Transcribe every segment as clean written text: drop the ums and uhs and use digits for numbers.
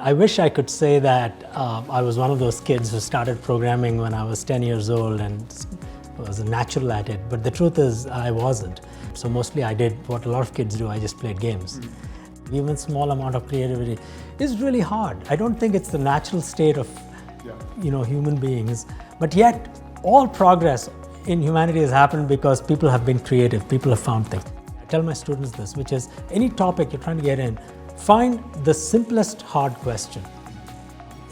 I wish I could say that I was one of those kids who started programming when I was 10 years old and was natural at it, but the truth is I wasn't. So mostly I did what a lot of kids do, I just played games. Even small amount of creativity is really hard. I don't think it's the natural state of human beings, but yet all progress in humanity has happened because people have been creative, people have found things. I tell my students this, which is any topic you're trying to get in, find the simplest hard question.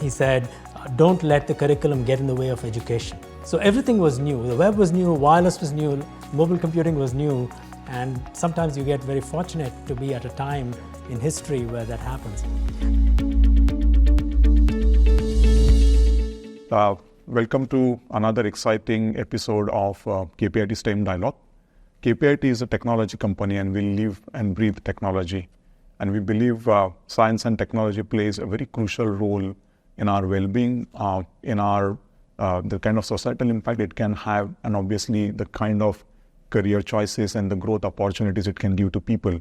He said, don't let the curriculum get in the way of education. So everything was new. The web was new, wireless was new, mobile computing was new, and sometimes you get very fortunate to be at a time in history where that happens. Welcome to another exciting episode of KPIT STEM Dialogue. KPIT is a technology company and we live and breathe technology. And we believe science and technology plays a very crucial role in our well-being, in our the kind of societal impact it can have, and obviously the kind of career choices and the growth opportunities it can give to people.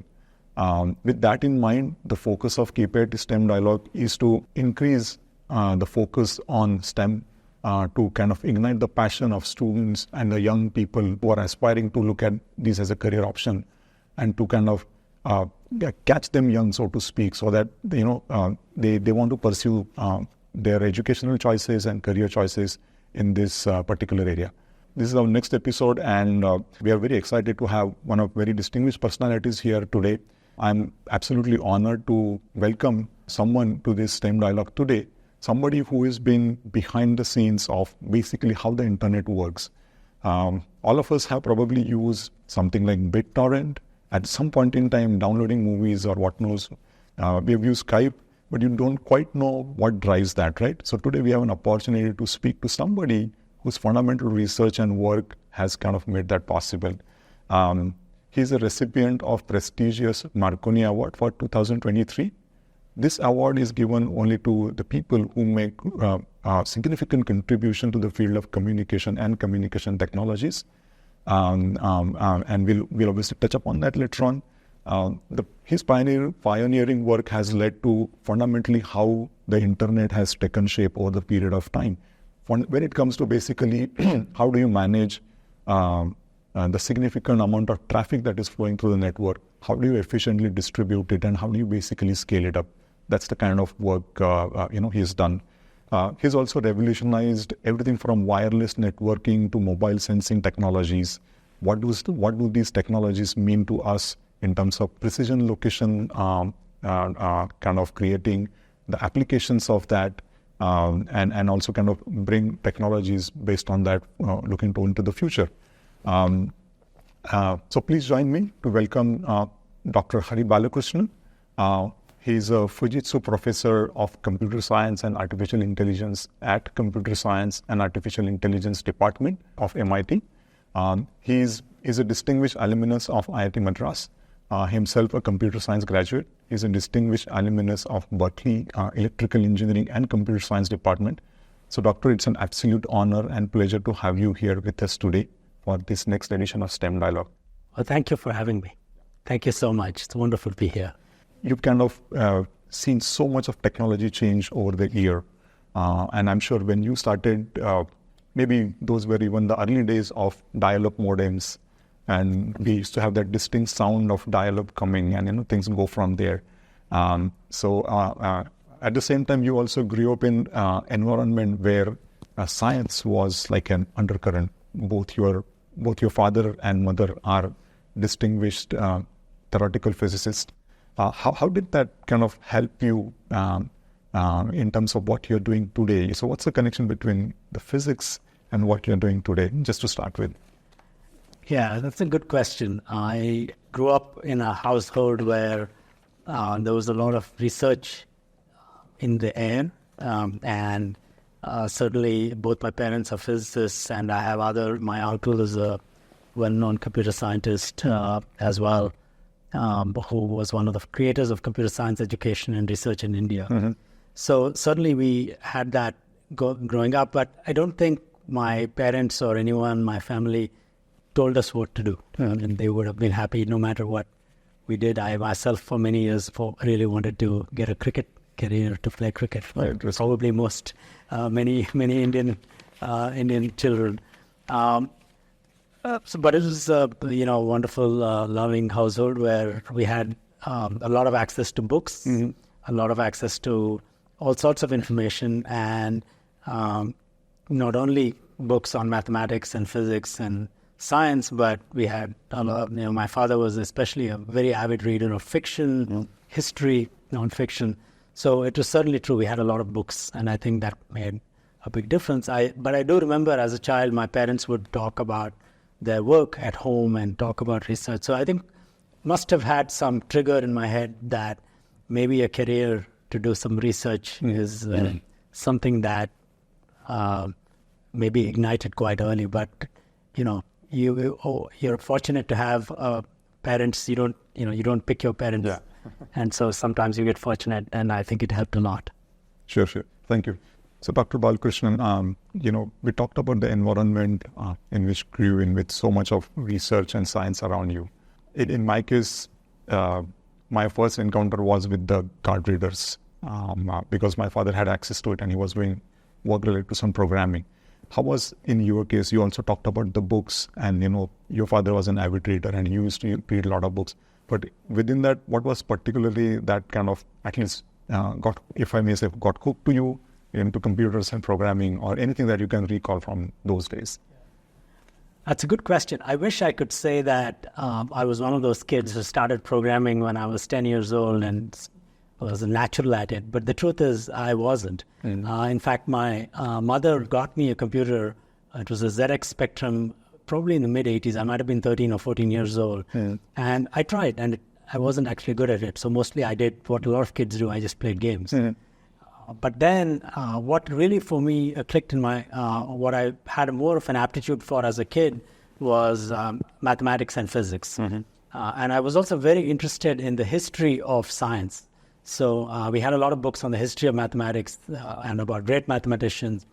With that in mind, the focus of KPIT STEM Dialogue is to increase the focus on STEM to kind of ignite the passion of students and the young people who are aspiring to look at this as a career option, and to kind of catch them young, so to speak, so that they want to pursue their educational choices and career choices in this particular area. This is our next episode, and we are very excited to have one of very distinguished personalities here today. I'm absolutely honored to welcome someone to this STEM Dialogue today, somebody who has been behind the scenes of basically how the internet works. All of us have probably used something like BitTorrent at some point in time, downloading movies or what knows. We have used Skype, but you don't quite know what drives that, right? So today we have an opportunity to speak to somebody whose fundamental research and work has kind of made that possible. He's a recipient of prestigious Marconi Award for 2023. This award is given only to the people who make significant contribution to the field of communication and communication technologies. And we'll obviously touch upon that later on. His pioneering work has led to fundamentally how the internet has taken shape over the period of time. When it comes to basically how do you manage the significant amount of traffic that is flowing through the network, how do you efficiently distribute it, and how do you basically scale it up? That's the kind of work he's done. He's also revolutionized everything from wireless networking to mobile sensing technologies. What do these technologies mean to us in terms of precision location, kind of creating the applications of that, and also kind of bring technologies based on that looking into the future. So please join me to welcome Dr. Hari Balakrishnan. He's a Fujitsu professor of computer science and artificial intelligence at Computer Science and Artificial Intelligence Department of MIT. He's a distinguished alumnus of IIT Madras, himself a computer science graduate. He's a distinguished alumnus of Berkeley Electrical Engineering and Computer Science Department. So Doctor, it's an absolute honor and pleasure to have you here with us today for this next edition of STEM Dialogue. Well, thank you for having me. Thank you so much. It's wonderful to be here. You've kind of seen so much of technology change over the year. And I'm sure when you started, maybe those were even the early days of dial-up modems. And we used to have that distinct sound of dial-up coming, and things go from there. So at the same time, you also grew up in environment where science was like an undercurrent. Both your father and mother are distinguished theoretical physicists. How did that kind of help you in terms of what you're doing today? So what's the connection between the physics and what you're doing today, just to start with? Yeah, that's a good question. I grew up in a household where there was a lot of research in the air, and certainly both my parents are physicists, and I have my uncle is a well-known computer scientist as well, who was one of the creators of computer science education and research in India. Mm-hmm. So certainly we had that growing up, but I don't think my parents or anyone, my family, told us what to do. And they would have been happy no matter what we did. I myself, for many years, really wanted to get a cricket career to play cricket. Right. Probably many Indian children. But it was a wonderful, loving household where we had a lot of access to books, a lot of access to all sorts of information, and not only books on mathematics and physics and science, but we had a lot. My father was especially a very avid reader of fiction, history, non-fiction. So it was certainly true. We had a lot of books, and I think that made a big difference. But I do remember as a child, my parents would talk about their work at home and talk about research. So I think must have had some trigger in my head that maybe a career to do some research is something that maybe ignited quite early. But you're fortunate to have parents. You don't pick your parents, and so sometimes you get fortunate, and I think it helped a lot. Sure. Thank you. So, Dr. Balakrishnan, we talked about the environment in which grew in with so much of research and science around you. In my case, my first encounter was with the card readers because my father had access to it and he was doing work related to some programming. How was in your case? You also talked about the books, and your father was an avid reader and he used to read a lot of books. But within that, what was particularly that kind of, at least got hooked to you into computers and programming, or anything that you can recall from those days? That's a good question. I wish I could say that I was one of those kids who started programming when I was 10 years old and was a natural at it. But the truth is, I wasn't. In fact, my mother got me a computer. It was a ZX Spectrum, probably in the mid-'80s. I might have been 13 or 14 years old. And I tried, and I wasn't actually good at it. So mostly I did what a lot of kids do. I just played games. But then what really for me clicked in my, what I had more of an aptitude for as a kid was mathematics and physics. And I was also very interested in the history of science. So we had a lot of books on the history of mathematics and about great mathematicians,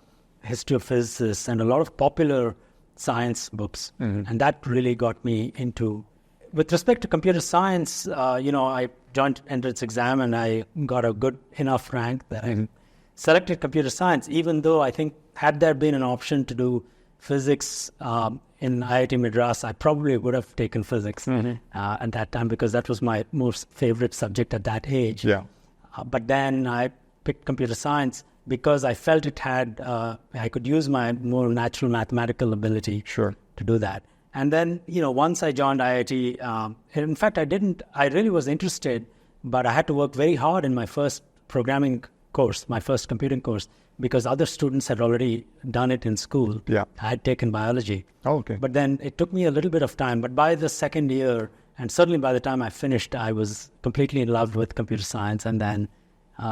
history of physicists, and a lot of popular science books. And that really got me into. With respect to computer science, I joined entrance exam and I got a good enough rank that I selected computer science, even though I think had there been an option to do physics in IIT Madras, I probably would have taken physics at that time because that was my most favorite subject at that age. But then I picked computer science because I felt it had, I could use my more natural mathematical ability to do that. And then, once I joined IIT, in fact, I really was interested, but I had to work very hard in my first programming course, my first computing course, because other students had already done it in school. I had taken biology. But then it took me a little bit of time. But by the second year, and certainly by the time I finished, I was completely in love with computer science. And then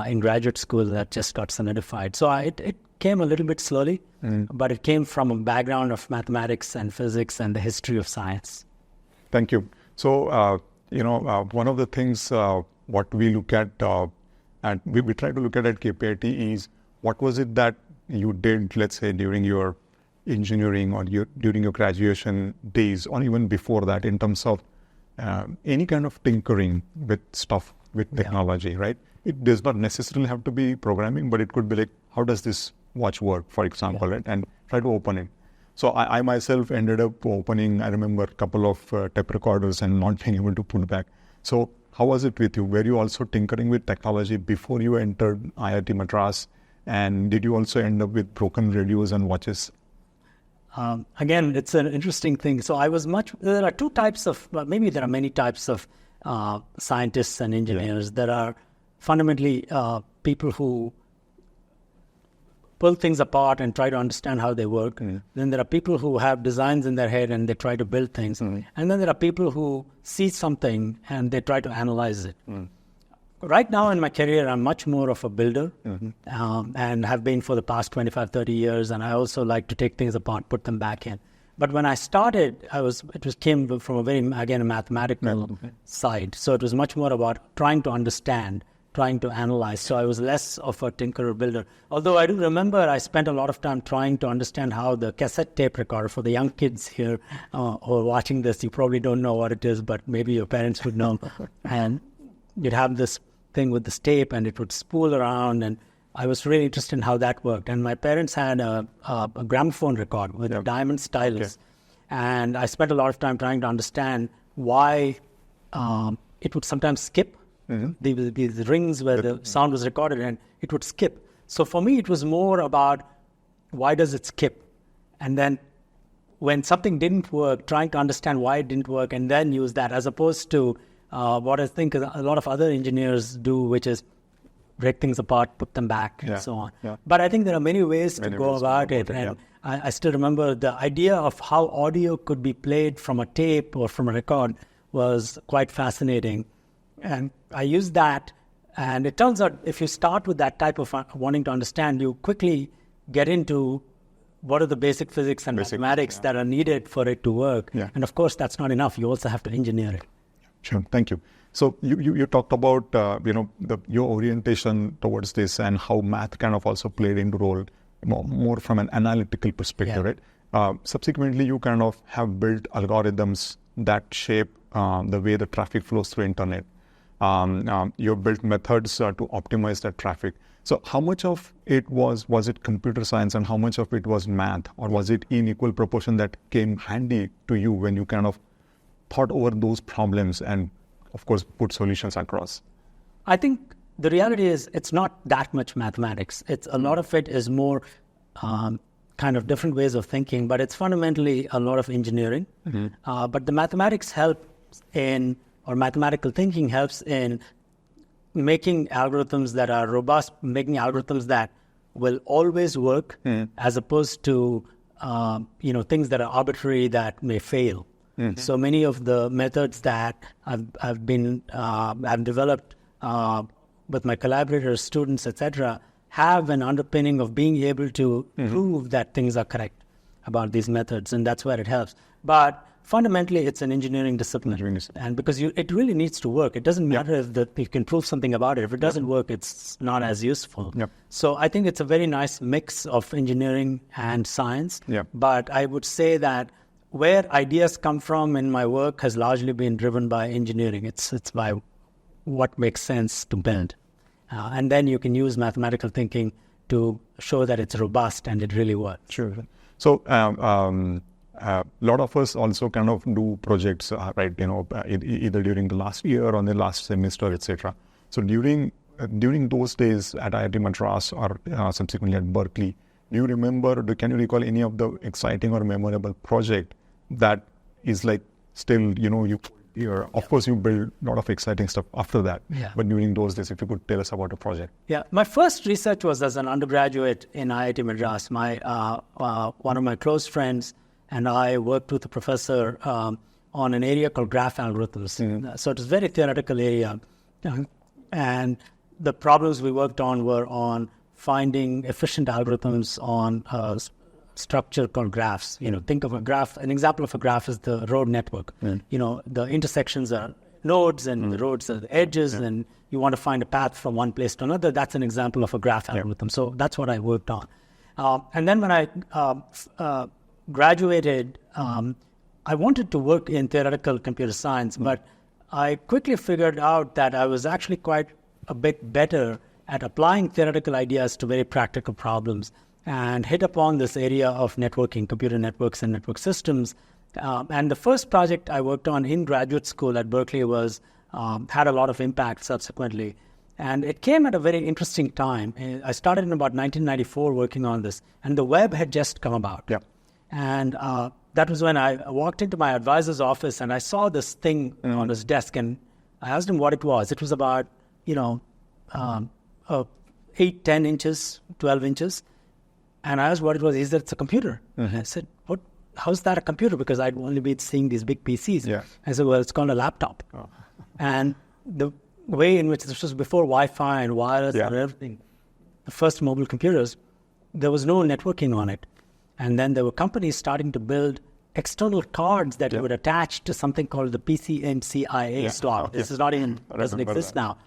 in graduate school, that just got solidified. So it came a little bit slowly, but it came from a background of mathematics and physics and the history of science. Thank you. So, one of the things what we look at, and we try to look at KPIT is what was it that you did, let's say, during your engineering or during your graduation days, or even before that, in terms of any kind of tinkering with stuff, with technology, right? It does not necessarily have to be programming, but it could be like, how does this watch work, for example, right? And try to open it. So I myself ended up opening, I remember, a couple of tape recorders and not being able to pull back. So how was it with you? Were you also tinkering with technology before you entered IIT Madras? And did you also end up with broken radios and watches? Again, it's an interesting thing. So there are two types of, maybe there are many types of scientists and engineers. There are fundamentally people who pull things apart and try to understand how they work. Then there are people who have designs in their head and they try to build things. And then there are people who see something and they try to analyze it. Right now in my career, I'm much more of a builder and have been for the past 25, 30 years. And I also like to take things apart, put them back in. But when I started, came from a mathematical side. So it was much more about trying to understand, trying to analyze. So I was less of a tinkerer builder. Although I do remember I spent a lot of time trying to understand how the cassette tape recorder, for the young kids here who are watching this, you probably don't know what it is, but maybe your parents would know. And you'd have this thing with this tape, and it would spool around, and I was really interested in how that worked. And my parents had a gramophone record with a diamond stylus, and I spent a lot of time trying to understand why it would sometimes skip these rings where the sound was recorded, and it would skip. So for me, it was more about why does it skip? And then when something didn't work, trying to understand why it didn't work and then use that, as opposed to what I think a lot of other engineers do, which is break things apart, put them back, and so on. Yeah. But I think there are many ways to go about it. And I still remember the idea of how audio could be played from a tape or from a record was quite fascinating. And I used that. And it turns out if you start with that type of wanting to understand, you quickly get into what are the basic physics and mathematics that are needed for it to work. Yeah. And of course, that's not enough. You also have to engineer it. Sure. Thank you. So you talked about, your orientation towards this and how math kind of also played into role more from an analytical perspective, right? Subsequently, you kind of have built algorithms that shape the way the traffic flows through internet. You've built methods to optimize that traffic. So how much of it was it computer science and how much of it was math, or was it in equal proportion that came handy to you when you kind of thought over those problems and, of course, put solutions across? I think the reality is it's not that much mathematics. It's a lot of it is more kind of different ways of thinking, but it's fundamentally a lot of engineering. But the mathematics or mathematical thinking helps in making algorithms that are robust, making algorithms that will always work, as opposed to things that are arbitrary that may fail. So many of the methods that I've developed with my collaborators, students, etc., have an underpinning of being able to prove that things are correct about these methods, and that's where it helps. But fundamentally, it's an engineering discipline, and because it really needs to work. It doesn't matter if you can prove something about it. If it doesn't work, it's not as useful. So I think it's a very nice mix of engineering and science. But I would say that where ideas come from in my work has largely been driven by engineering. It's by what makes sense to build. And then you can use mathematical thinking to show that it's robust and it really works. Sure. So a lot of us also kind of do projects, right? Either during the last year or the last semester, etc. So during those days at IIT Madras or subsequently at Berkeley, can you recall any of the exciting or memorable project that is like still, of course you build a lot of exciting stuff after that. But during those days, if you could tell us about a project. My first research was as an undergraduate in IIT Madras. One of my close friends and I worked with a professor on an area called graph algorithms. So it was a very theoretical area. And the problems we worked on were on finding efficient algorithms on a structure called graphs. Think of a graph. An example of a graph is the road network. The intersections are nodes and the roads are the edges, and you want to find a path from one place to another. That's an example of a graph algorithm. So that's what I worked on. And then when I graduated, I wanted to work in theoretical computer science, but I quickly figured out that I was actually quite a bit better at applying theoretical ideas to very practical problems, and hit upon this area of networking, computer networks and network systems. And the first project I worked on in graduate school at Berkeley had a lot of impact subsequently. And it came at a very interesting time. I started in about 1994 working on this, and the web had just come about. And that was when I walked into my advisor's office and I saw this thing on his desk, and I asked him what it was. It was about, 8, 10 inches, 12 inches. And I asked what it was. He said, it's a computer. I said, how's that a computer? Because I'd only been seeing these big PCs. I said, well, it's called a laptop. And the way in which this was before Wi-Fi and wireless and everything, the first mobile computers, there was no networking on it. And then there were companies starting to build external cards that you would attach to something called the PCMCIA slot. This is not even, doesn't exist now.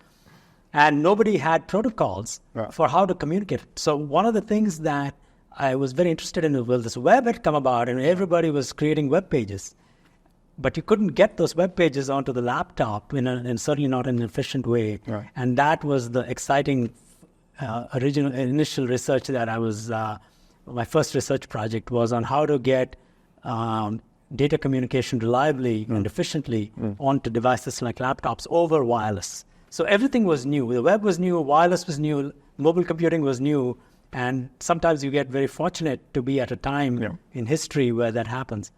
And nobody had protocols for how to communicate. So one of the things that I was very interested in was this web had come about and everybody was creating web pages. but you couldn't get those web pages onto the laptop in certainly not in an efficient way. Right. And that was the exciting initial research that I was, my first research project was on how to get data communication reliably and efficiently onto devices like laptops over wireless. So everything was new. The web was new, wireless was new, mobile computing was new, and sometimes you get very fortunate to be at a time in history where that happens.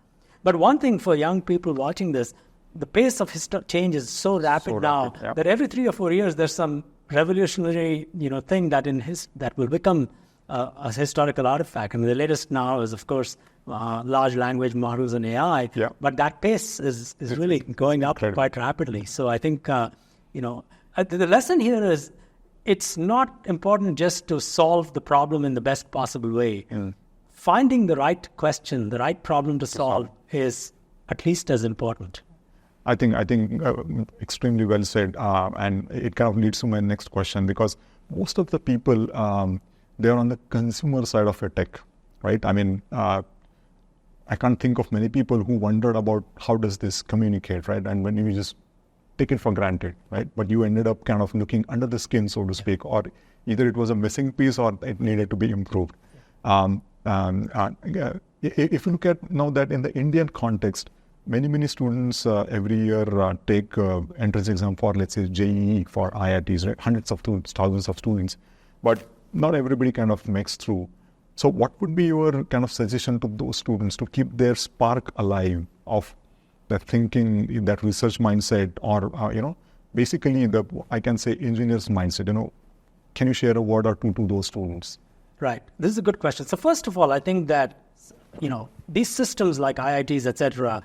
But one thing for young people watching this, the pace of change is so rapid now that every 3 or 4 years there's some revolutionary thing that that will become a historical artifact. And the latest now is, of course, large language models and AI. But that pace is really going up quite rapidly. So I think the lesson here is it's not important just to solve the problem in the best possible way. Finding the right question, the right problem to solve is at least as important. I think extremely well said, and it kind of leads to my next question, because most of the people they're on the consumer side of a tech, right? I mean, I can't think of many people who wondered about how does this communicate, right? And when you just take it for granted, right? But you ended up kind of looking under the skin, so to speak, or either it was a missing piece or it needed to be improved. If you look at now that in the Indian context, many students every year take entrance exam for, let's say, JEE for IITs, right? Hundreds of students, thousands of students, but not everybody kind of makes through. So what would be your kind of suggestion to those students to keep their spark alive of that thinking, that research mindset, or basically I can say engineer's mindset? Can you share a word or two to those students? Right. This is a good question. So first of all, I think that these systems like IITs, etc.,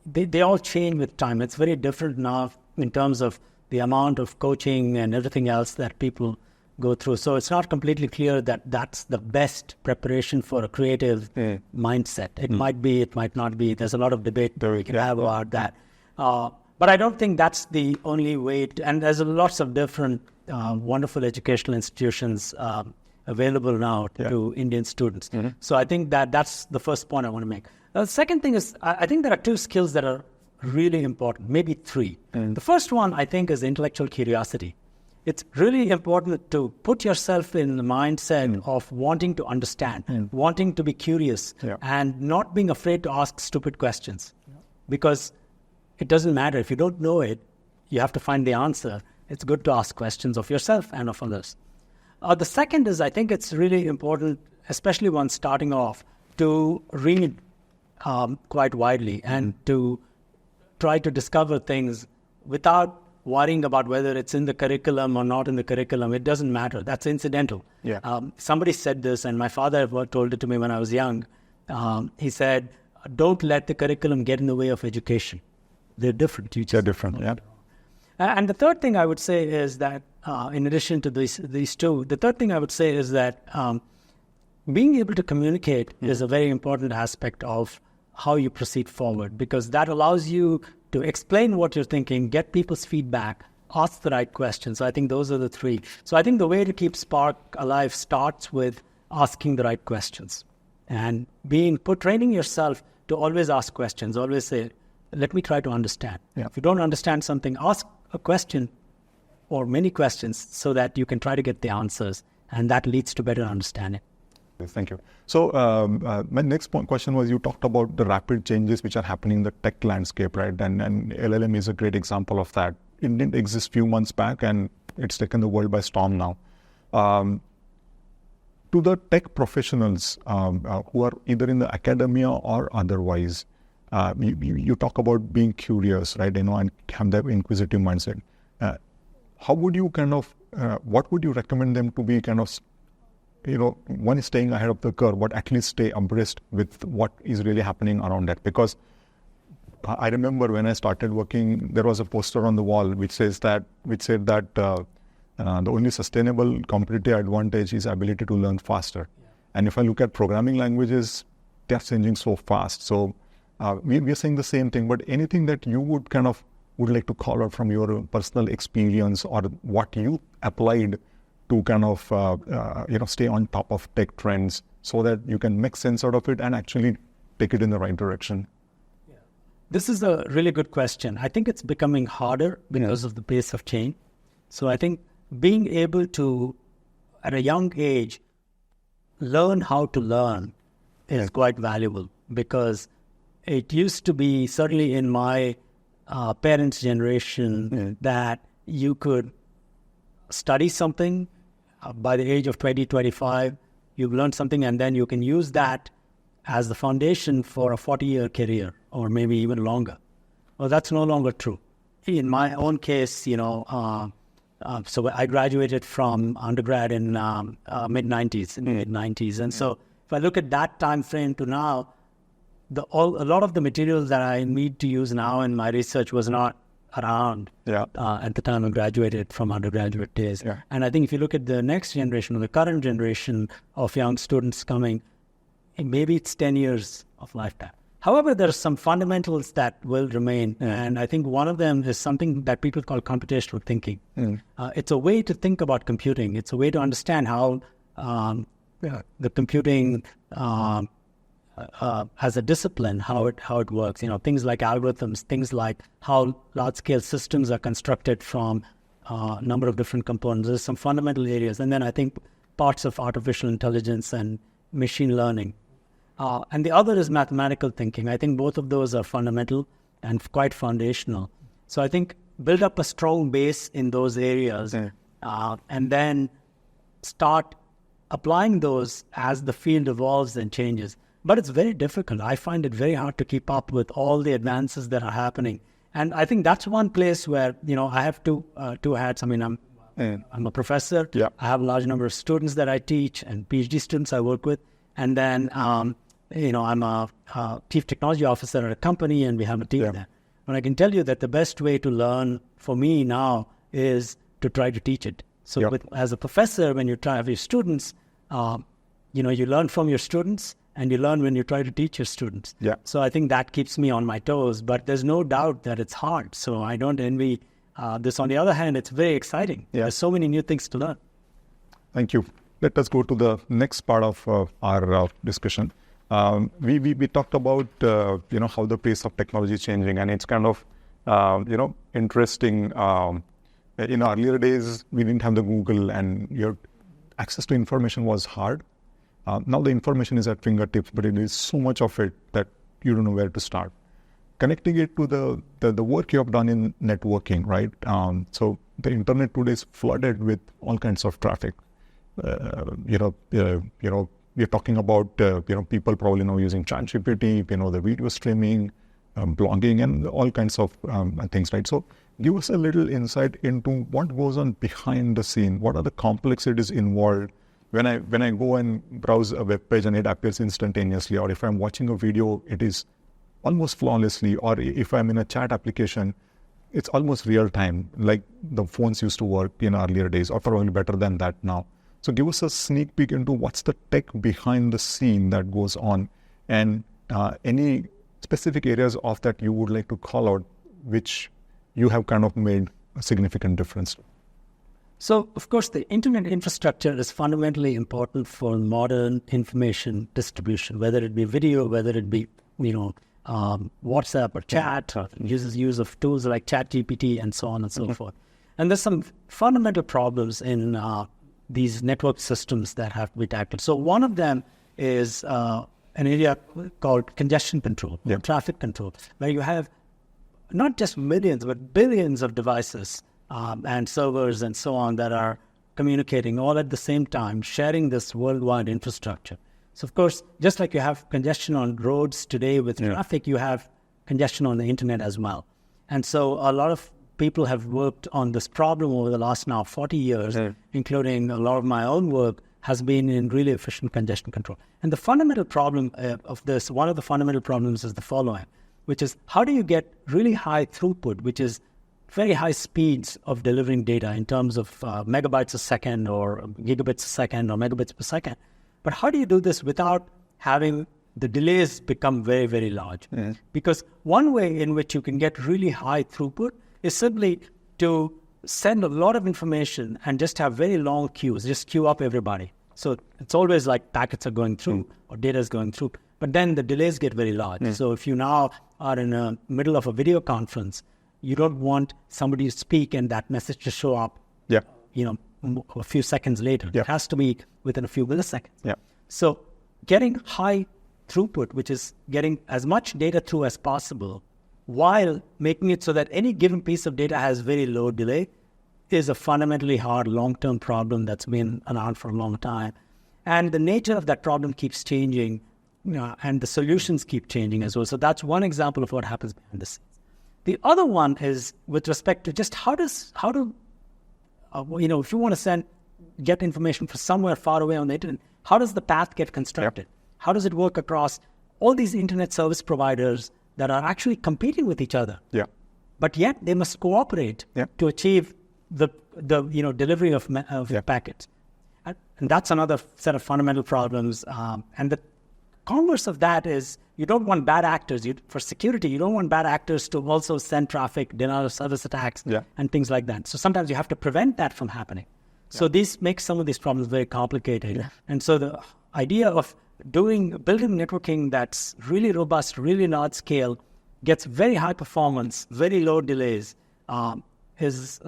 they all change with time. It's very different now in terms of the amount of coaching and everything else that people go through. So it's not completely clear that that's the best preparation for a creative mindset. It might be, it might not be. There's a lot of debate we can have about that. But I don't think that's the only way and there's lots of different wonderful educational institutions available now to Indian students. So I think that's the first point I want to make. The second thing is, I think there are 2 skills that are really important, maybe 3. The first one, I think, is intellectual curiosity. It's really important to put yourself in the mindset of wanting to understand, wanting to be curious, and not being afraid to ask stupid questions. Because it doesn't matter. If you don't know it, you have to find the answer. It's good to ask questions of yourself and of others. The second is, I think it's really important, especially when starting off, to read quite widely and to try to discover things without worrying about whether it's in the curriculum or not in the curriculum. It doesn't matter. That's incidental. Somebody said this, and my father told it to me when I was young. He said, don't let the curriculum get in the way of education. They're different. They're different, And the third thing I would say is that, in addition to these 2, the third thing I would say is that being able to communicate is a very important aspect of how you proceed forward, because that allows you to explain what you're thinking, get people's feedback, ask the right questions. So I think those are the 3. So I think the way to keep spark alive starts with asking the right questions and training yourself to always ask questions, always say, let me try to understand. If you don't understand something, ask a question or many questions so that you can try to get the answers, and that leads to better understanding. Thank you. So my next question was, you talked about the rapid changes which are happening in the tech landscape, right? And LLM is a great example of that. It didn't exist a few months back, and it's taken the world by storm now. To the tech professionals who are either in the academia or otherwise, you talk about being curious, right? And have that inquisitive mindset. How would you what would you recommend them to be one is staying ahead of the curve, but at least stay abreast with what is really happening around that? Because I remember when I started working, there was a poster on the wall which said that the only sustainable competitive advantage is ability to learn faster. And if I look at programming languages, they're changing so fast. So we're saying the same thing, but anything that you would would like to call out from your personal experience, or what you applied to stay on top of tech trends so that you can make sense out of it and actually take it in the right direction? This is a really good question. I think it's becoming harder because of the pace of change. So I think being able to, at a young age, learn how to learn is quite valuable, because it used to be, certainly in my parents' generation, that you could study something by the age of 20, 25, you've learned something, and then you can use that as the foundation for a 40-year career, or maybe even longer. Well, that's no longer true. In my own case, so I graduated from undergrad in mid-90s. And so if I look at that time frame to now, a lot of the materials that I need to use now in my research was not around at the time I graduated from undergraduate days. Yeah. And I think if you look at the next generation, or the current generation of young students coming, maybe it's 10 years of lifetime. However, there are some fundamentals that will remain. And I think one of them is something that people call computational thinking. It's a way to think about computing. It's a way to understand how the computing as a discipline, how it works. Things like algorithms, things like how large-scale systems are constructed from a number of different components. There's some fundamental areas. And then I think parts of artificial intelligence and machine learning. And the other is mathematical thinking. I think both of those are fundamental and quite foundational. So I think build up a strong base in those areas and then start applying those as the field evolves and changes. But it's very difficult. I find it very hard to keep up with all the advances that are happening. And I think that's one place where, I have two hats. I mean, I'm a professor. Yeah. I have a large number of students that I teach and PhD students I work with. And then, I'm a chief technology officer at a company, and we have a team there. But I can tell you that the best way to learn for me now is to try to teach it. So as a professor, when you try with your students, you learn from your students, and you learn when you try to teach your students. Yeah. So I think that keeps me on my toes, but there's no doubt that it's hard. So I don't envy this. On the other hand, it's very exciting. Yeah. There's so many new things to learn. Thank you. Let us go to the next part of our discussion. We talked about how the pace of technology is changing, and it's kind of interesting. In earlier days, we didn't have the Google, and your access to information was hard. Now the information is at fingertips, but it is so much of it that you don't know where to start. Connecting it to the work you have done in networking, right? So the internet today is flooded with all kinds of traffic. We're talking about people probably now using ChatGPT, the video streaming, blogging, and all kinds of things, right? So give us a little insight into what goes on behind the scene. What are the complexities involved when I go and browse a web page and it appears instantaneously, or if I'm watching a video, it is almost flawlessly, or if I'm in a chat application, it's almost real time, like the phones used to work in earlier days, or probably better than that now. So give us a sneak peek into what's the tech behind the scene that goes on, and any specific areas of that you would like to call out, which you have kind of made a significant difference. So, of course, the internet infrastructure is fundamentally important for modern information distribution, whether it be video, whether it be, WhatsApp or chat, or use of tools like ChatGPT and so on and so forth. And there's some fundamental problems in these network systems that have to be tackled. So one of them is an area called congestion control, traffic control, where you have not just millions, but billions of devices and servers and so on that are communicating all at the same time, sharing this worldwide infrastructure. So, of course, just like you have congestion on roads today with traffic, you have congestion on the internet as well. And so a lot of people have worked on this problem over the last now 40 years, including a lot of my own work, has been in really efficient congestion control. And the fundamental problem of this, one of the fundamental problems is the following, which is how do you get really high throughput, which is very high speeds of delivering data in terms of megabytes a second or gigabits a second or megabits per second. But how do you do this without having the delays become very, very large? Because one way in which you can get really high throughput is simply to send a lot of information and just have very long queues, just queue up everybody. So it's always like packets are going through or data is going through. But then the delays get very large. So if you now are in the middle of a video conference, you don't want somebody to speak and that message to show up, Yeah. A few seconds later. Yeah. It has to be within a few milliseconds. Yeah. So getting high throughput, which is getting as much data through as possible, while making it so that any given piece of data has very low delay, is a fundamentally hard long-term problem that's been around for a long time. And the nature of that problem keeps changing, and the solutions keep changing as well. So that's one example of what happens behind the scenes. The other one is with respect to just how do if you want to get information from somewhere far away on the internet, how does the path get constructed? Yep. How does it work across all these internet service providers that are actually competing with each other? Yeah. But yet they must cooperate to achieve the delivery of packets. And that's another set of fundamental problems. And the converse of that is you don't want bad actors. For security, you don't want bad actors to also send traffic, denial of service attacks, and things like that. So sometimes you have to prevent that from happening. So this makes some of these problems very complicated. Yeah. And so the idea of building networking that's really robust, really large scale, gets very high performance, very low delays, is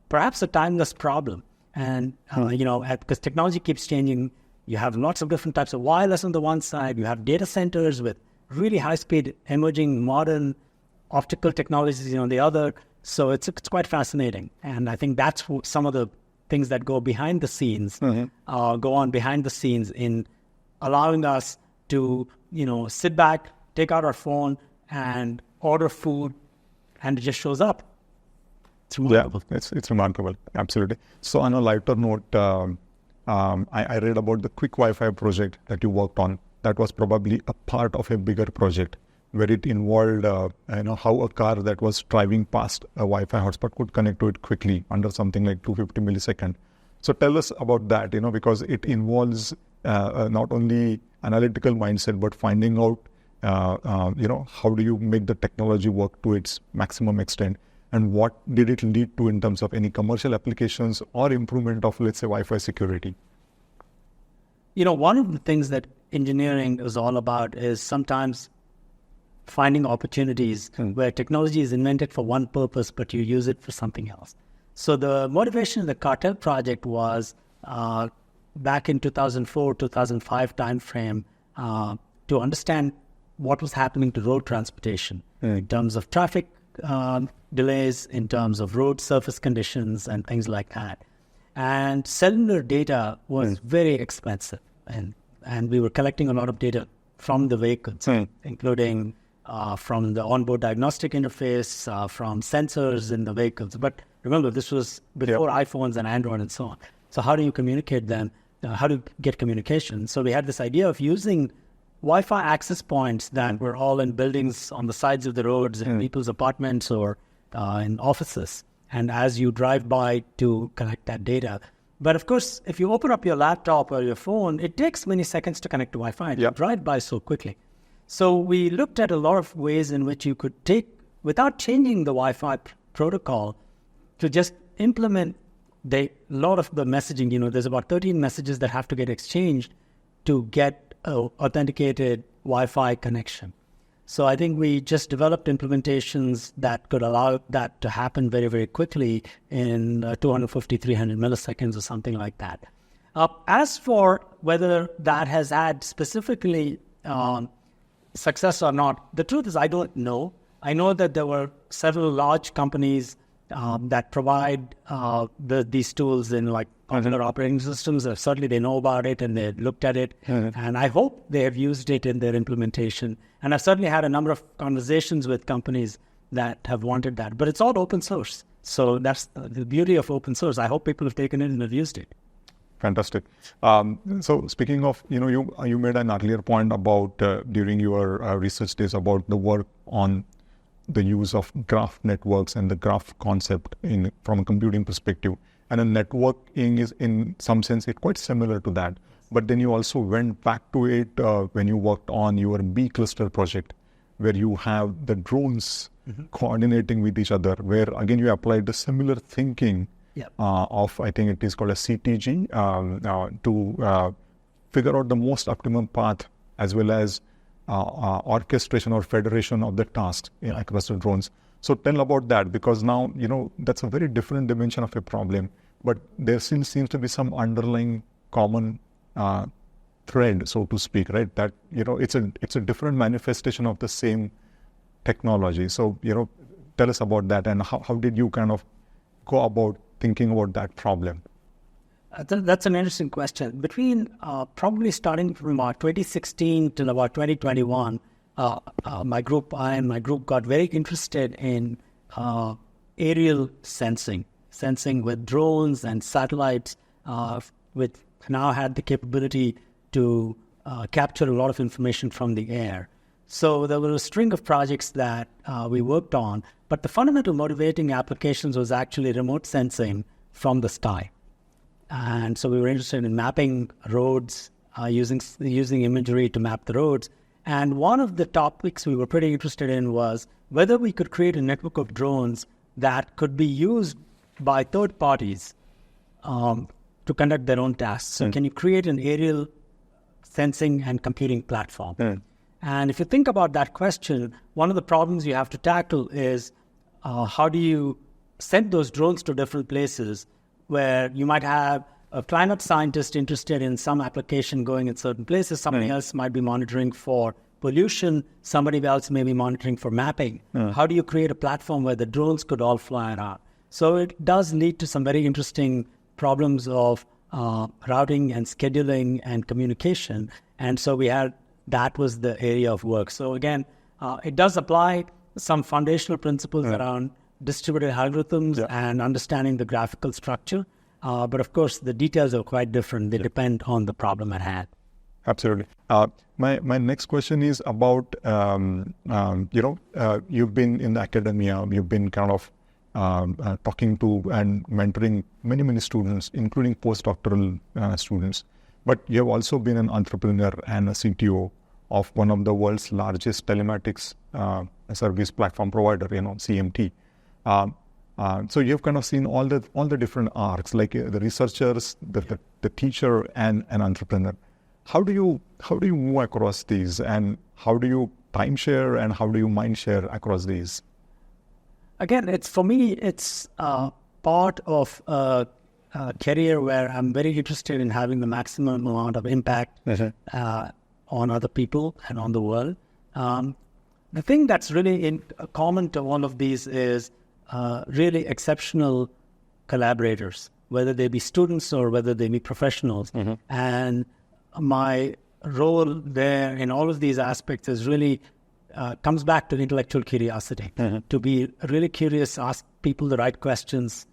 perhaps a timeless problem. And, because technology keeps changing, you have lots of different types of wireless on the one side, you have data centers with really high-speed, emerging, modern optical technologies on the other. So it's quite fascinating. And I think that's some of the things that go behind the scenes, go on behind the scenes in allowing us to, sit back, take out our phone and order food, and it just shows up. It's remarkable. Yeah, it's remarkable. Absolutely. So on a lighter note, I read about the quick Wi-Fi project that you worked on. That was probably a part of a bigger project where it involved, how a car that was driving past a Wi-Fi hotspot could connect to it quickly under something like 250 milliseconds. So tell us about that, because it involves not only analytical mindset, but finding out, how do you make the technology work to its maximum extent, and what did it lead to in terms of any commercial applications or improvement of, let's say, Wi-Fi security? One of the things that engineering is all about is sometimes finding opportunities where technology is invented for one purpose, but you use it for something else. So the motivation of the cartel project was back in 2004, 2005 timeframe to understand what was happening to road transportation in terms of traffic delays, in terms of road surface conditions and things like that. And cellular data was very expensive. And we were collecting a lot of data from the vehicles, including from the onboard diagnostic interface, from sensors in the vehicles. But remember, this was before iPhones and Android and so on. So how do you communicate them? How to get communication? So we had this idea of using Wi-Fi access points that were all in buildings on the sides of the roads, in people's apartments or in offices. And as you drive by to collect that data. But of course, if you open up your laptop or your phone, it takes many seconds to connect to Wi-Fi. You drive by so quickly. So we looked at a lot of ways in which you could take, without changing the Wi-Fi protocol, to just implement a lot of the messaging. There's about 13 messages that have to get exchanged to get an authenticated Wi-Fi connection. So I think we just developed implementations that could allow that to happen very, very quickly in 250, 300 milliseconds or something like that. As for whether that has had specifically success or not, the truth is I don't know. I know that there were several large companies that provide these tools in popular operating systems. Certainly they know about it and they looked at it. And I hope they have used it in their implementation. And I've certainly had a number of conversations with companies that have wanted that. But it's all open source. So that's the beauty of open source. I hope people have taken it and have used it. Fantastic. So speaking of, you made an earlier point about during your research days about the work on the use of graph networks and the graph concept from a computing perspective. And a networking is, in some sense, it's quite similar to that. But then you also went back to it when you worked on your B cluster project, where you have the drones coordinating with each other, where again you applied the similar thinking of, I think it is called a CTG, to figure out the most optimum path, as well as orchestration or federation of the tasks across the drones. So tell about that, because now, that's a very different dimension of a problem, but there still seems to be some underlying common thread, so to speak, right? That, it's a different manifestation of the same technology. So, tell us about that, and how did you kind of go about thinking about that problem? That's an interesting question. Between probably starting from 2016 till about 2021, my group got very interested in aerial sensing with drones and satellites, which now had the capability to capture a lot of information from the air. So there were a string of projects that we worked on, but the fundamental motivating applications was actually remote sensing from the sky. And so we were interested in mapping roads, using imagery to map the roads. And one of the topics we were pretty interested in was whether we could create a network of drones that could be used by third parties to conduct their own tasks. So can you create an aerial sensing and computing platform? And if you think about that question, one of the problems you have to tackle is how do you send those drones to different places where you might have a climate scientist interested in some application going in certain places, somebody else might be monitoring for pollution, somebody else may be monitoring for mapping. How do you create a platform where the drones could all fly around? So it does lead to some very interesting problems of routing and scheduling and communication. And so that was the area of work. So again, it does apply some foundational principles around distributed algorithms and understanding the graphical structure. But of course, the details are quite different. They depend on the problem at hand. Absolutely. My next question is about, you've been in academia, you've been kind of talking to and mentoring many students, including postdoctoral students. But you have also been an entrepreneur and a CTO of one of the world's largest telematics service platform provider, CMT. So you've kind of seen all the different arcs, like the researchers, the teacher, and an entrepreneur. How do you move across these, and how do you time share, and how do you mind share across these? Again, for me, it's part of a career where I'm very interested in having the maximum amount of impact on other people and on the world. The thing that's really common to all of these is really exceptional collaborators, whether they be students or whether they be professionals. And my role there in all of these aspects is really comes back to intellectual curiosity, to be really curious, ask people the right questions,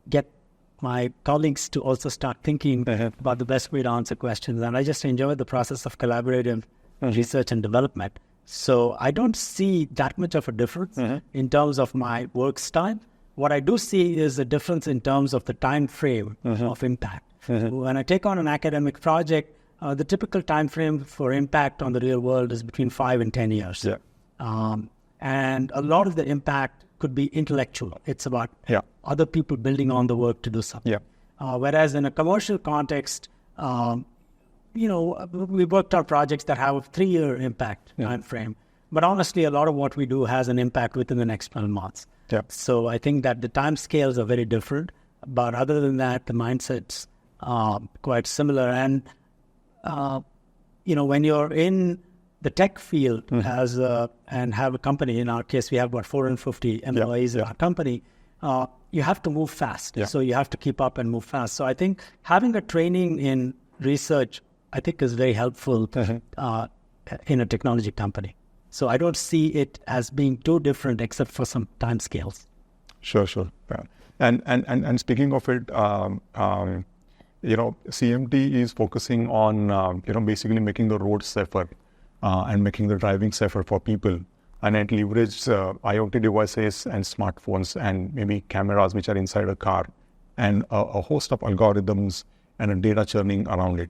get my colleagues to also start thinking about the best way to answer questions. And I just enjoy the process of collaborative research and development. So I don't see that much of a difference in terms of my work style. What I do see is a difference in terms of the time frame of impact. When I take on an academic project, the typical time frame for impact on the real world is between 5 and 10 years. And a lot of the impact could be intellectual. It's about other people building on the work to do something. Whereas in a commercial context, we worked on projects that have a 3-year impact time frame. But honestly, a lot of what we do has an impact within the next 12 months. So I think that the time scales are very different. But other than that, the mindset's quite similar. And, when you're in the tech field and have a company, in our case, we have about 450 employees in our company, you have to move fast. So you have to keep up and move fast. So I think having a training in research, I think, is very helpful in a technology company. So I don't see it as being too different except for some time scales. Sure. Yeah. And speaking of it, CMT is focusing on, basically making the roads safer and making the driving safer for people. And it leverages IoT devices and smartphones and maybe cameras which are inside a car and a host of algorithms and a data churning around it.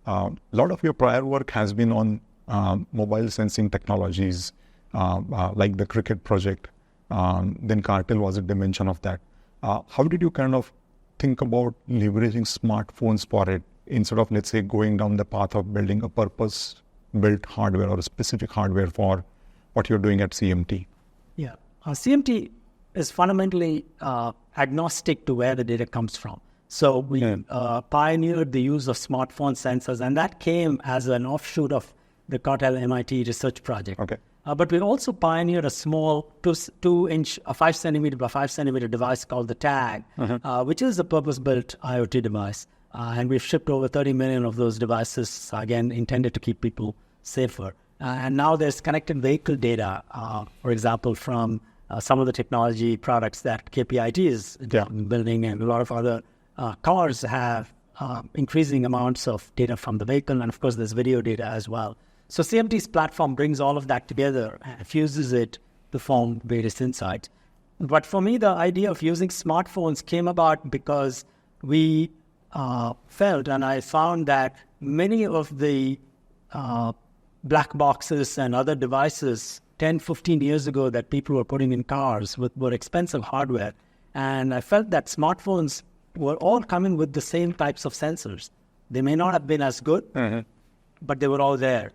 A lot of your prior work has been on mobile sensing technologies, like the Cricket project. Then Cartel was a dimension of that. How did you kind of think about leveraging smartphones for it instead of, let's say, going down the path of building a purpose built hardware or a specific hardware for what you're doing at CMT? Yeah. CMT is fundamentally agnostic to where the data comes from. So we pioneered the use of smartphone sensors, and that came as an offshoot of the Cartel MIT research project. Okay. But we also pioneered a small 2-inch, 5 centimeter by 5 centimeter device called the Tag, which is a purpose-built IoT device. And we've shipped over 30 million of those devices, again, intended to keep people safer. And now there's connected vehicle data, for example, from some of the technology products that KPIT is building, and a lot of other cars have increasing amounts of data from the vehicle, and of course there's video data as well. So CMT's platform brings all of that together and fuses it to form various insights. But for me, the idea of using smartphones came about because we felt, and I found that many of the black boxes and other devices 10, 15 years ago that people were putting in cars were expensive hardware. And I felt that smartphones were all coming with the same types of sensors. They may not have been as good, but they were all there.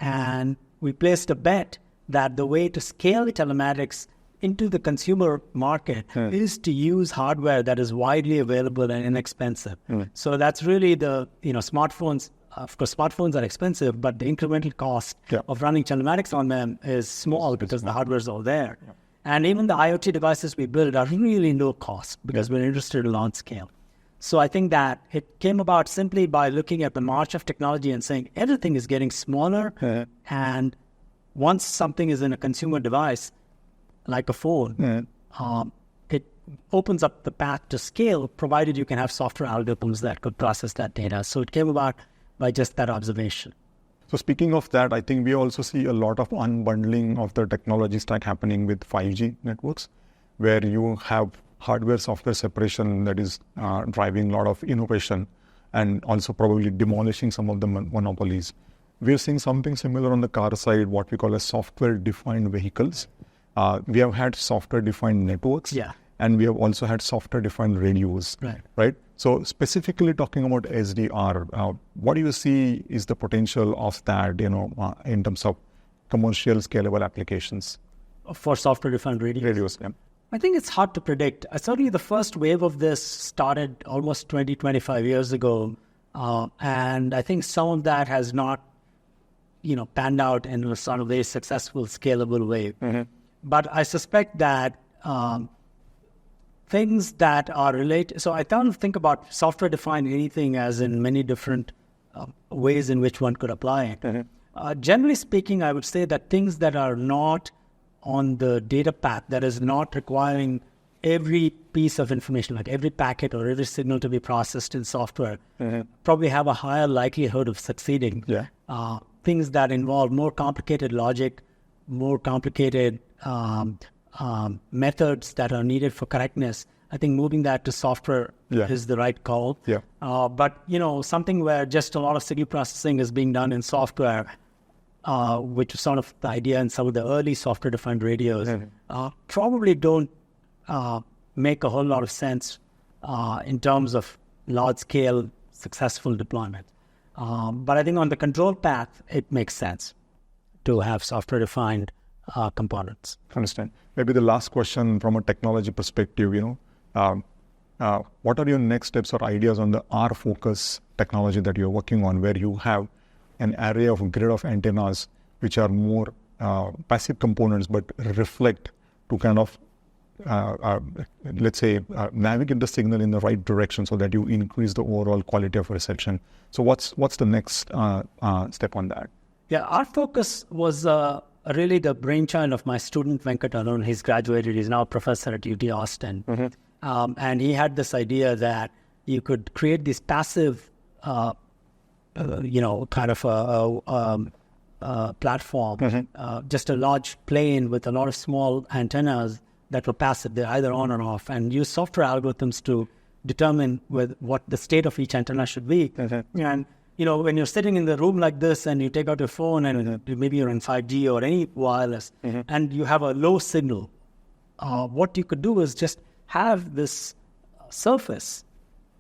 And we placed a bet that the way to scale telematics into the consumer market is to use hardware that is widely available and inexpensive. So that's really smartphones. Of course, smartphones are expensive, but the incremental cost of running telematics on them is small because the hardware is all there. And even the IoT devices we build are really low cost because we're interested in large scale. So I think that it came about simply by looking at the march of technology and saying everything is getting smaller. And once something is in a consumer device, like a phone, it opens up the path to scale, provided you can have software algorithms that could process that data. So it came about by just that observation. So speaking of that, I think we also see a lot of unbundling of the technology stack happening with 5G networks, where you have hardware-software separation that is driving a lot of innovation and also probably demolishing some of the monopolies. We're seeing something similar on the car side, what we call as software-defined vehicles. We have had software-defined networks, and we have also had software-defined radios, right? So specifically talking about SDR, what do you see is the potential of that, in terms of commercial scalable applications? For software-defined radios? I think it's hard to predict. Certainly the first wave of this started almost 20, 25 years ago. And I think some of that has not, panned out in a sort of very successful, scalable way. But I suspect that things that are related, so I don't think about software-defined anything as in many different ways in which one could apply it. Generally speaking, I would say that things that are not on the data path, that is not requiring every piece of information, like every packet or every signal to be processed in software, probably have a higher likelihood of succeeding. Things that involve more complicated logic, more complicated methods that are needed for correctness, I think moving that to software is the right call. But, something where just a lot of signal processing is being done in software, which is sort of the idea in some of the early software-defined radios, probably don't make a whole lot of sense in terms of large-scale successful deployment. But I think on the control path, it makes sense to have software-defined components. Understand. Maybe the last question from a technology perspective, what are your next steps or ideas on the R-focus technology that you're working on, where you have an array of grid of antennas which are more passive components but reflect to kind of, navigate the signal in the right direction so that you increase the overall quality of reception. So what's the next step on that? Yeah, our focus was really the brainchild of my student, Venkat Arun. He's graduated. He's now a professor at UT Austin. And he had this idea that you could create these passive, kind of a platform, just a large plane with a lot of small antennas that were passive. They're either on or off, and use software algorithms to determine what the state of each antenna should be. And when you're sitting in the room like this and you take out your phone and maybe you're in 5G or any wireless and you have a low signal, what you could do is just have this surface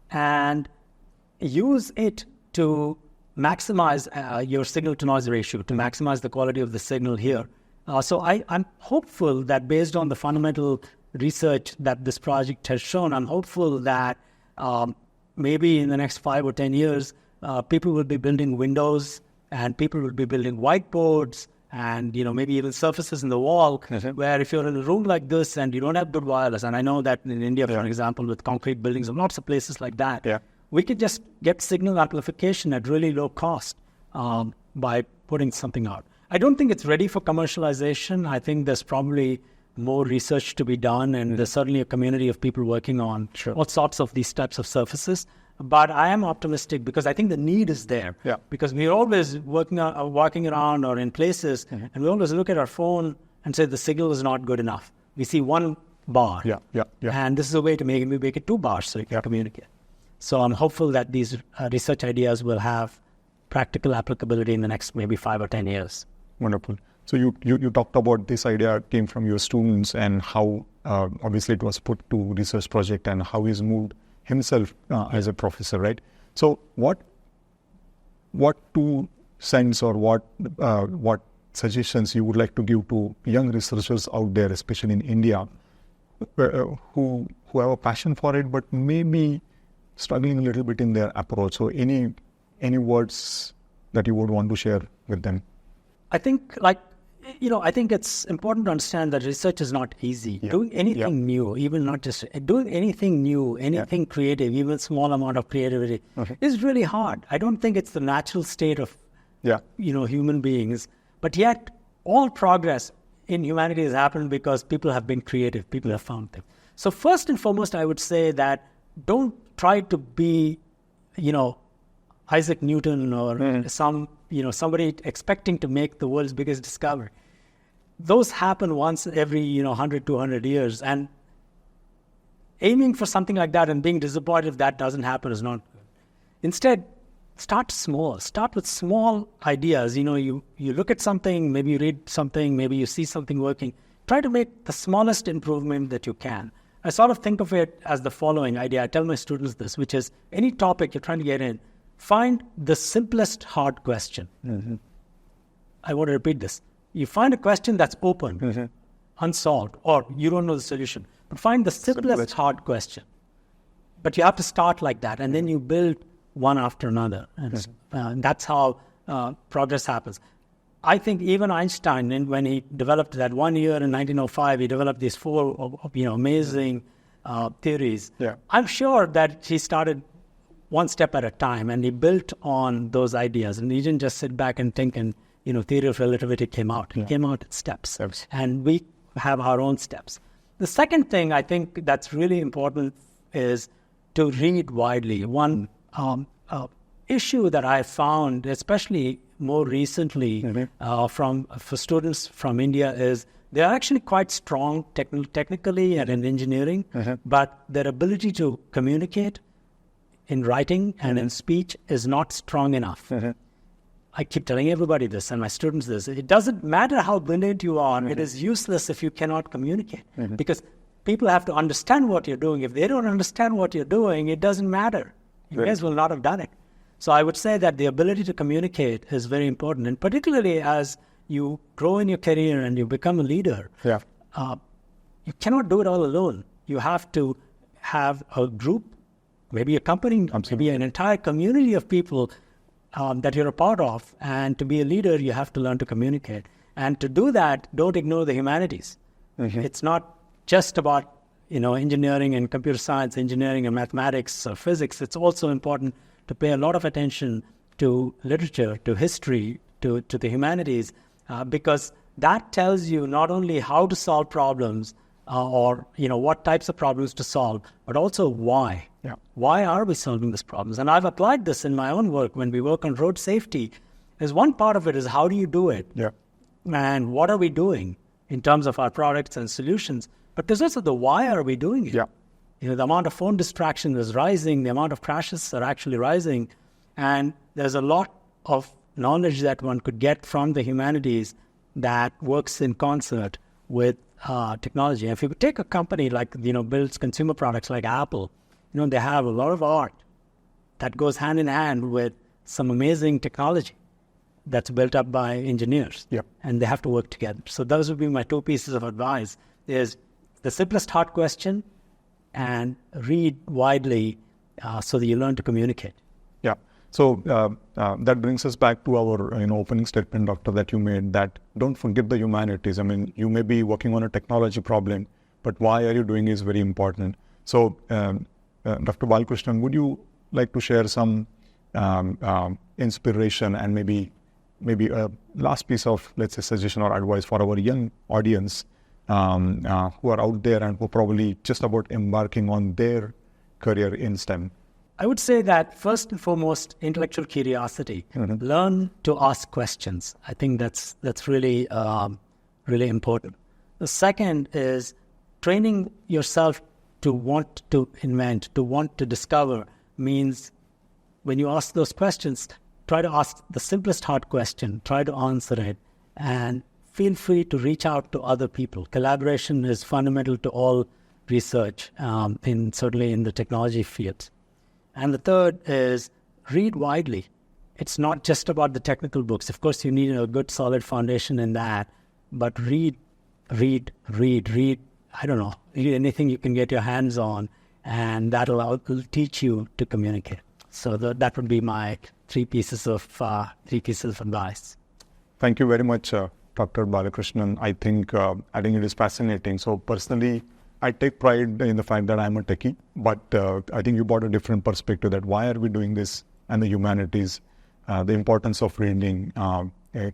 and use it to maximize your signal-to-noise ratio, to maximize the quality of the signal here. So I'm hopeful that based on the fundamental research that this project has shown, I'm hopeful that maybe in the next 5 or 10 years, people will be building windows and people will be building whiteboards and, maybe even surfaces in the wall where if you're in a room like this and you don't have good wireless, and I know that in India, for example, with concrete buildings and lots of places like that, we could just get signal amplification at really low cost by putting something out. I don't think it's ready for commercialization. I think there's probably more research to be done, and there's certainly a community of people working on all sorts of these types of surfaces. But I am optimistic because I think the need is there. Because we're always walking around or in places, and we always look at our phone and say the signal is not good enough. We see 1 bar, and this is a way to make it 2 bars so you can communicate. So I'm hopeful that these research ideas will have practical applicability in the next maybe 5 or 10 years. Wonderful. So you talked about this idea came from your students and how obviously it was put to research project and how he's moved himself as a professor, right? So what 2 cents or what suggestions you would like to give to young researchers out there, especially in India, who have a passion for it but maybe struggling a little bit in their approach? So any words that you would want to share with them? I think I think it's important to understand that research is not easy. Doing anything new, even not just doing anything new, anything creative, even small amount of creativity is really hard. I don't think it's the natural state of human beings. But yet all progress in humanity has happened because people have been creative, people have found things. So first and foremost, I would say that don't try to be, Isaac Newton or somebody expecting to make the world's biggest discovery. Those happen once every, 100, 200 years. And aiming for something like that and being disappointed if that doesn't happen is not good. Instead, start small. Start with small ideas. You look at something, maybe you read something, maybe you see something working. Try to make the smallest improvement that you can. I sort of think of it as the following idea. I tell my students this, which is any topic you're trying to get in, find the simplest hard question. I want to repeat this. You find a question that's open, unsolved, or you don't know the solution. But find the simplest hard question. But you have to start like that, and then you build one after another. And that's how progress happens. I think even Einstein, when he developed that 1 year in 1905, he developed these 4 amazing theories. I'm sure that he started one step at a time, and he built on those ideas. And he didn't just sit back and think and, theory of relativity came out. It came out in steps. And we have our own steps. The second thing I think that's really important is to read widely. One issue that I found, especially more recently for students from India, is they're actually quite strong technically and in engineering, but their ability to communicate in writing and in speech is not strong enough. I keep telling everybody this and my students this. It doesn't matter how brilliant you are. It is useless if you cannot communicate because people have to understand what you're doing. If they don't understand what you're doing, it doesn't matter. You guys will not have done it. So I would say that the ability to communicate is very important. And particularly as you grow in your career and you become a leader, you cannot do it all alone. You have to have a group, maybe a company, maybe an entire community of people that you're a part of. And to be a leader, you have to learn to communicate. And to do that, don't ignore the humanities. It's not just about engineering and computer science, engineering and mathematics or physics. It's also important to pay a lot of attention to literature, to history, to the humanities, because that tells you not only how to solve problems or what types of problems to solve, but also why. Why are we solving these problems? And I've applied this in my own work when we work on road safety. There's one part of it is how do you do it? And what are we doing in terms of our products and solutions? But there's also the why are we doing it? The amount of phone distraction is rising, the amount of crashes are actually rising, and there's a lot of knowledge that one could get from the humanities that works in concert with technology. If you take a company like, builds consumer products like Apple, they have a lot of art that goes hand in hand with some amazing technology that's built up by engineers. Yep. And they have to work together. So those would be my two pieces of advice. Is the simplest hard question and read widely so that you learn to communicate. Yeah. So that brings us back to our opening statement, Doctor, that you made, that don't forget the humanities. I mean, you may be working on a technology problem, but why are you doing is very important. So Dr. Balakrishnan, would you like to share some inspiration and maybe a last piece of, let's say, suggestion or advice for our young audience who are out there and who are probably just about embarking on their career in STEM? I would say that first and foremost, intellectual curiosity. Mm-hmm. Learn to ask questions. I think that's really really important. The second is training yourself to want to invent, to want to discover. Means when you ask those questions, try to ask the simplest hard question, try to answer it, and feel free to reach out to other people. Collaboration is fundamental to all research, certainly in the technology field. And the third is read widely. It's not just about the technical books. Of course, you need a good, solid foundation in that, but read. I don't know, read anything you can get your hands on, and that'll teach you to communicate. So that would be my three pieces of advice. Thank you very much, Dr. Balakrishnan. I think it is fascinating. So personally, I take pride in the fact that I'm a techie, but I think you brought a different perspective, that why are we doing this, and the humanities, the importance of reading,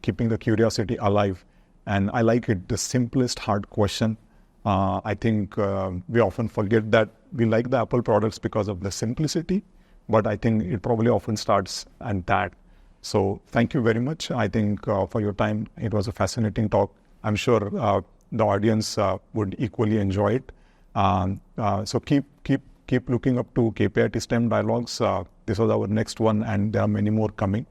keeping the curiosity alive. And I like it, the simplest hard question. I think we often forget that we like the Apple products because of the simplicity, but I think it probably often starts at that. So thank you very much. I think for your time, it was a fascinating talk. I'm sure the audience would equally enjoy it. So keep looking up to KPIT STEM Dialogues. This was our next one, and there are many more coming.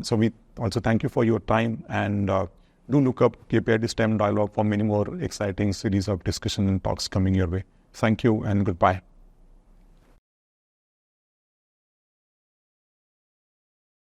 So we also thank you for your time, and do look up KPIT STEM Dialogue for many more exciting series of discussion and talks coming your way. Thank you and goodbye.